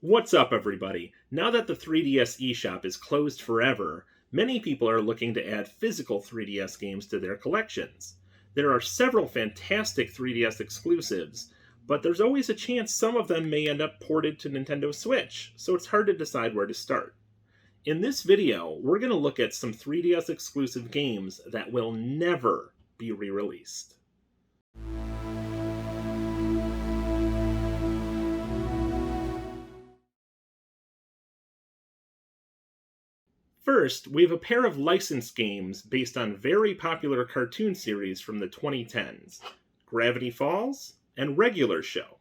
What's up, everybody? Now that the 3DS eShop is closed forever, many people are looking to add physical 3DS games to their collections. There are several fantastic 3DS exclusives, but there's always a chance some of them may end up ported to Nintendo Switch, so it's hard to decide where to start. In this video, we're going to look at some 3DS exclusive games that will never be re-released. First, we have a pair of licensed games based on very popular cartoon series from the 2010s, Gravity Falls and Regular Show.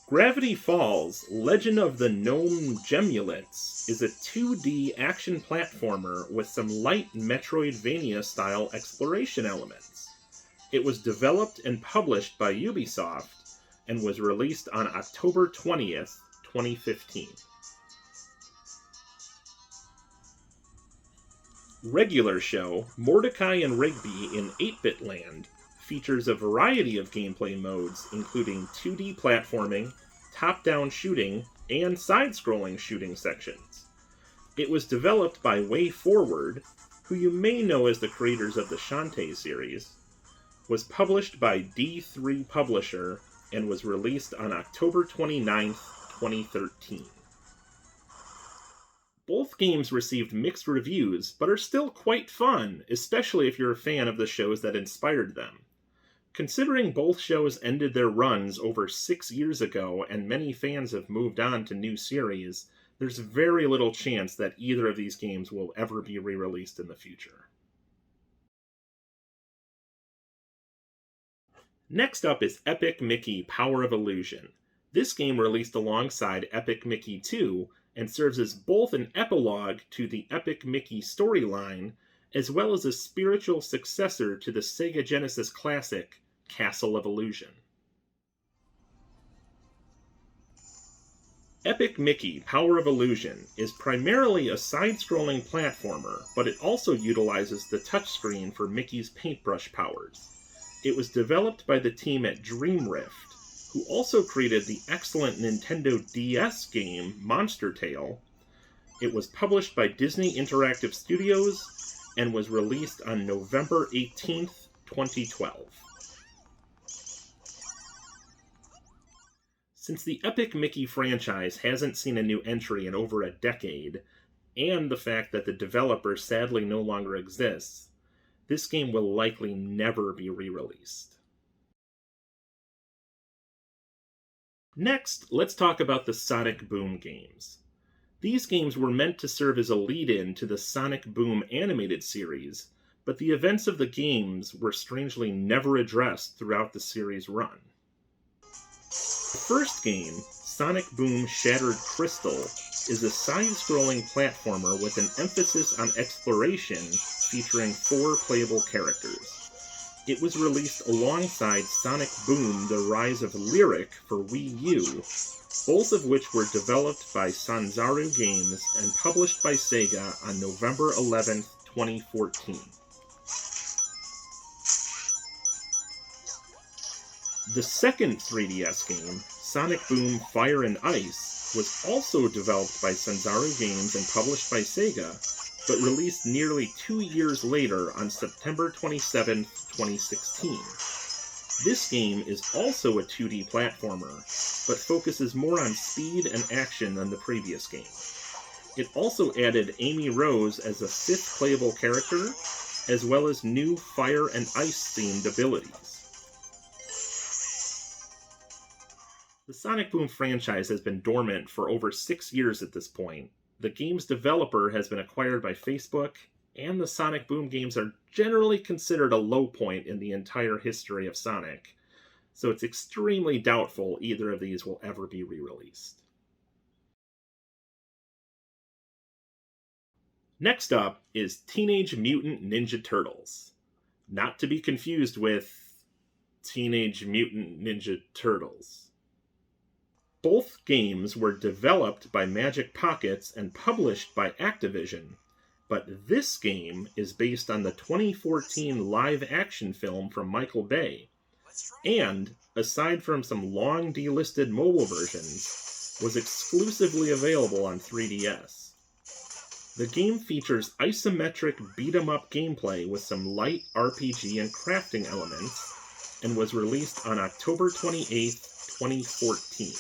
Gravity Falls, Legend of the Gnome Gemulets, is a 2D action platformer with some light Metroidvania-style exploration elements. It was developed and published by Ubisoft and was released on October 20th, 2015. Regular Show, Mordecai and Rigby in 8-Bit Land, features a variety of gameplay modes including 2D platforming, top-down shooting, and side-scrolling shooting sections. It was developed by WayForward, who you may know as the creators of the Shantae series, was published by D3 Publisher, and was released on October 29th, 2013. Both games received mixed reviews, but are still quite fun, especially if you're a fan of the shows that inspired them. Considering both shows ended their runs over 6 years ago and many fans have moved on to new series, there's very little chance that either of these games will ever be re-released in the future. Next up is Epic Mickey Power of Illusion. This game released alongside Epic Mickey 2, and serves as both an epilogue to the Epic Mickey storyline, as well as a spiritual successor to the Sega Genesis classic, Castle of Illusion. Epic Mickey Power of Illusion is primarily a side-scrolling platformer, but it also utilizes the touchscreen for Mickey's paintbrush powers. It was developed by the team at Dream Rift, who also created the excellent Nintendo DS game Monster Tale. It was published by Disney Interactive Studios and was released on November 18th, 2012. Since the Epic Mickey franchise hasn't seen a new entry in over a decade, and the fact that the developer sadly no longer exists, this game will likely never be re-released. Next, let's talk about the Sonic Boom games. These games were meant to serve as a lead-in to the Sonic Boom animated series, but the events of the games were strangely never addressed throughout the series' run. The first game, Sonic Boom Shattered Crystal, is a side-scrolling platformer with an emphasis on exploration featuring 4 playable characters. It was released alongside Sonic Boom The Rise of Lyric for Wii U, both of which were developed by Sanzaru Games and published by Sega on November 11, 2014. The second 3DS game, Sonic Boom Fire and Ice, was also developed by Sanzaru Games and published by Sega, but released nearly 2 years later on September 27, 2016. This game is also a 2D platformer, but focuses more on speed and action than the previous game. It also added Amy Rose as a 5th playable character, as well as new fire and ice-themed abilities. The Sonic Boom franchise has been dormant for over 6 years at this point. The game's developer has been acquired by Facebook, and the Sonic Boom games are generally considered a low point in the entire history of Sonic, so it's extremely doubtful either of these will ever be re-released. Next up is Teenage Mutant Ninja Turtles, not to be confused with Teenage Mutant Ninja Turtles. Both games were developed by Magic Pockets and published by Activision, but this game is based on the 2014 live-action film from Michael Bay, and, aside from some long delisted mobile versions, was exclusively available on 3DS. The game features isometric beat-em-up gameplay with some light RPG and crafting elements, and was released on October 28, 2014.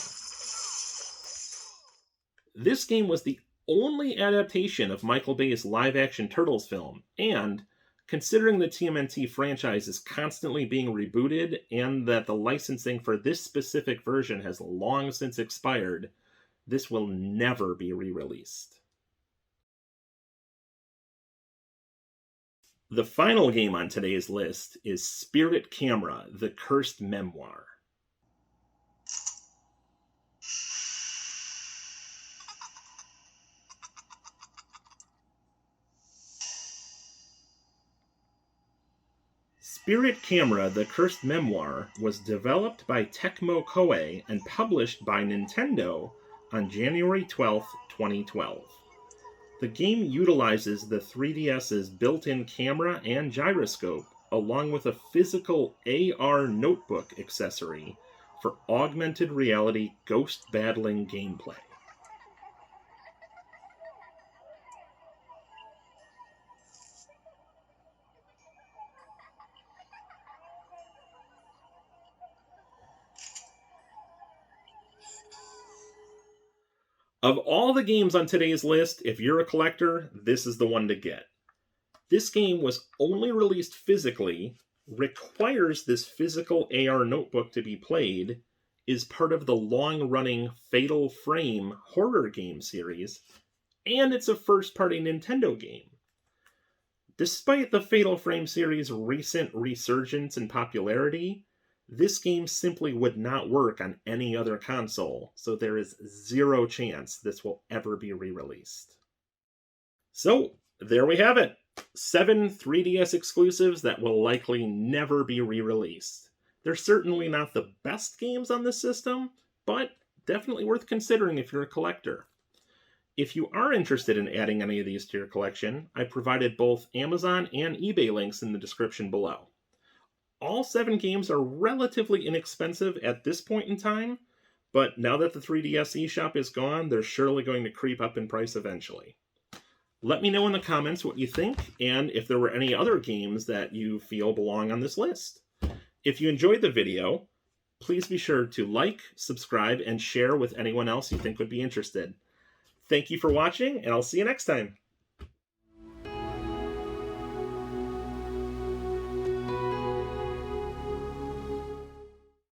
This game was the only adaptation of Michael Bay's live-action Turtles film, and, considering the TMNT franchise is constantly being rebooted and that the licensing for this specific version has long since expired, this will never be re-released. The final game on today's list is Spirit Camera: The Cursed Memoir. Spirit Camera: The Cursed Memoir was developed by Tecmo Koei and published by Nintendo on January 12, 2012. The game utilizes the 3DS's built-in camera and gyroscope, along with a physical AR notebook accessory for augmented reality ghost battling gameplay. Of all the games on today's list, if you're a collector, this is the one to get. This game was only released physically, requires this physical AR notebook to be played, is part of the long-running Fatal Frame horror game series, and it's a first-party Nintendo game. Despite the Fatal Frame series' recent resurgence in popularity, this game simply would not work on any other console, so there is zero chance this will ever be re-released. So, there we have it. 7 3DS exclusives that will likely never be re-released. They're certainly not the best games on this system, but definitely worth considering if you're a collector. If you are interested in adding any of these to your collection, I provided both Amazon and eBay links in the description below. All 7 games are relatively inexpensive at this point in time, but now that the 3DS eShop is gone, they're surely going to creep up in price eventually. Let me know in the comments what you think, and if there were any other games that you feel belong on this list. If you enjoyed the video, please be sure to like, subscribe, and share with anyone else you think would be interested. Thank you for watching, and I'll see you next time.